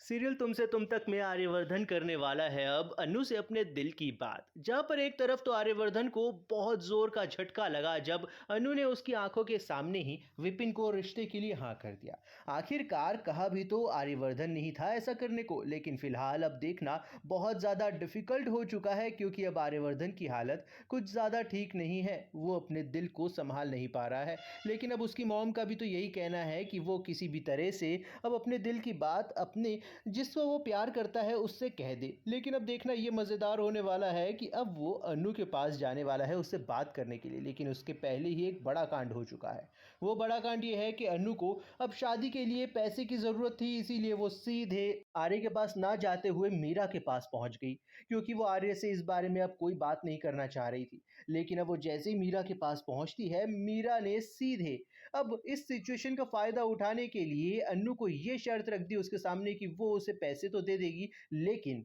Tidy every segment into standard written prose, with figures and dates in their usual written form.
Serial तुमसे तुम तक में आर्यवर्धन करने वाला है अब अनु से अपने दिल की बात। जहां पर एक तरफ तो आर्यवर्धन को बहुत जोर का झटका लगा जब अनु ने उसकी आंखों के सामने ही विपिन को रिश्ते के लिए हाँ कर दिया। आखिरकार कहा भी तो आर्यवर्धन नहीं था ऐसा करने को, लेकिन फिलहाल अब देखना बहुत ज़्यादा डिफिकल्ट हो चुका है क्योंकि अब आर्यवर्धन की हालत कुछ ज़्यादा ठीक नहीं है। वो अपने दिल को संभाल नहीं पा रहा है, लेकिन अब उसकी मॉम का भी तो यही कहना है कि वो किसी भी तरह से अब अपने दिल की बात अपने जिसको वो प्यार करता है उससे कह दे। लेकिन अब देखना ये मज़ेदार होने वाला है कि अब वो अनु के पास जाने वाला है उससे बात करने के लिए, लेकिन उसके पहले ही एक बड़ा कांड हो चुका है। वो बड़ा कांड ये है कि अनु को अब शादी के लिए पैसे की ज़रूरत थी, इसीलिए वो सीधे आर्य के पास ना जाते हुए मीरा के पास पहुंच गई, क्योंकि वो आर्य से इस बारे में अब कोई बात नहीं करना चाह रही थी। लेकिन अब वो जैसे ही मीरा के पास पहुंचती है, मीरा ने सीधे अब इस सिचुएशन का फ़ायदा उठाने के लिए अन्नू को ये शर्त रख दी उसके सामने कि वो उसे पैसे तो दे देगी, लेकिन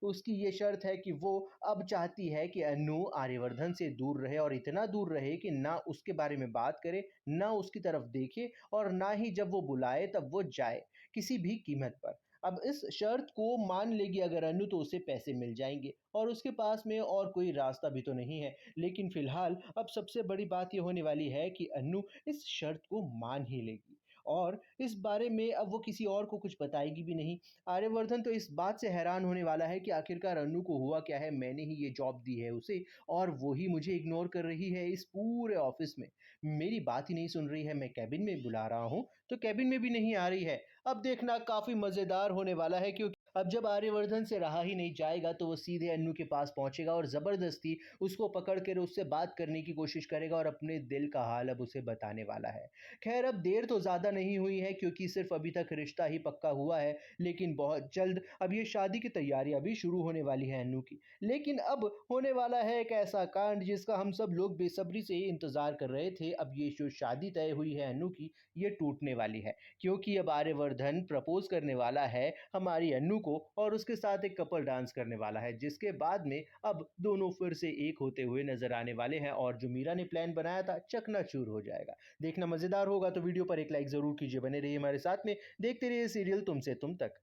उसकी ये शर्त है कि वो अब चाहती है कि अन्नू आर्यवर्धन से दूर रहे और इतना दूर रहे कि ना उसके बारे में बात करे, ना उसकी तरफ देखे और ना ही जब वो बुलाए तब वो जाए, किसी भी कीमत पर। अब इस शर्त को मान लेगी अगर अन्नू तो उसे पैसे मिल जाएँगे और उसके पास में और कोई रास्ता भी तो नहीं है। लेकिन फ़िलहाल अब सबसे बड़ी बात ये होने वाली है कि अन्नू इस शर्त को मान ही लेगी और इस बारे में अब वो किसी और को कुछ बताएगी भी नहीं। आर्यवर्धन तो इस बात से हैरान होने वाला है कि आखिरकार अन्नू को हुआ क्या है, मैंने ही ये जॉब दी है उसे और वो ही मुझे इग्नोर कर रही है इस पूरे ऑफ़िस में। मेरी बात ही नहीं सुन रही है, मैं केबिन में बुला रहा हूँ, तो केबिन में भी नहीं आ रही है। अब देखना काफ़ी मज़ेदार होने वाला है क्योंकि अब जब आर्यवर्धन से रहा ही नहीं जाएगा तो वो सीधे अन्नू के पास पहुंचेगा और ज़बरदस्ती उसको पकड़ कर उससे बात करने की कोशिश करेगा और अपने दिल का हाल अब उसे बताने वाला है। खैर अब देर तो ज़्यादा नहीं हुई है क्योंकि सिर्फ अभी तक रिश्ता ही पक्का हुआ है, लेकिन बहुत जल्द अब ये शादी की तैयारियां भी शुरू होने वाली है अन्नू की। लेकिन अब होने वाला है एक ऐसा कांड जिसका हम सब लोग बेसब्री से इंतजार कर रहे थे। अब ये जो शादी तय हुई है अन्नू की, ये टूटने वाली है क्योंकि अब आर्यवर्धन प्रपोज करने वाला है हमारी अन्नू को और उसके साथ एक कपल डांस करने वाला है, जिसके बाद में अब दोनों फिर से एक होते हुए नजर आने वाले हैं और जो मीरा ने प्लान बनाया था चकनाचूर हो जाएगा। देखना मजेदार होगा तो वीडियो पर एक लाइक जरूर कीजिए, बने रहिए हमारे साथ में, देखते रहिए सीरियल तुमसे तुम तक।